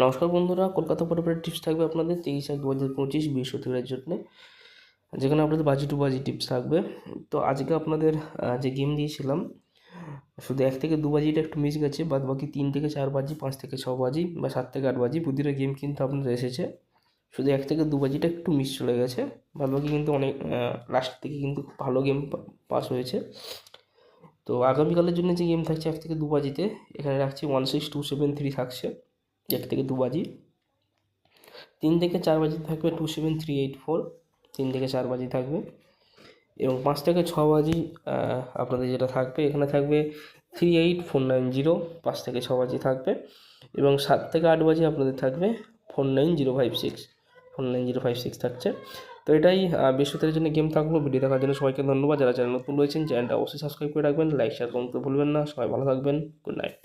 নমস্কার বন্ধুরা, কলকাতা পরিবারের টিপস থাকবে আপনাদের 23/1/2025 বৃহস্পতিবারের জন্য, যেখানে আপনাদের বাজি টু বাজি টিপস থাকবে। তো আজকে আপনাদের যে গেম দিয়েছিলাম, শুধু 1 থেকে 2 বাজিটা একটু মিস গেছে, বাদ বাকি 3 থেকে 4 বাজি, 5 থেকে 6 বাজি বা 7 থেকে 8 বাজি প্রতিটা গেম কিন্তু আপনাদের এসেছে। শুধু 1 থেকে 2 বাজিটা একটু মিস চলে গেছে, বাদ বাকি কিন্তু অনেক লাস্ট থেকে কিন্তু ভালো গেম পাস হয়েছে। তো আগামীকালের জন্য যে গেম থাকছে 1 থেকে 2 বাজিতে, এখানে রাখছি 16273 থাকছে 1 থেকে 2 বাজি। 3 থেকে 4 বাজি থাকবে 27384, 3 থেকে 4 বাজি থাকবে। এবং 5 থেকে 6 বাজি আপনাদের যেটা থাকবে, এখানে থাকবে 38490, 5 থেকে 6 বাজি থাকবে। এবং 7 থেকে 8 বাজি আপনাদের থাকবে 49056, 49056 থাকছে। তো এটাই বৃহস্পতিবার জন্য গেম থাকলো। ভিডিও দেখার জন্য সবাইকে ধন্যবাদ। যারা চ্যানেল নতুন রয়েছেন, চ্যানেলটা অবশ্যই সাবস্ক্রাইব করে রাখবেন, লাইক শেয়ার করতে ভুলবেন না। সবাই ভালো থাকবেন, গুড নাইট।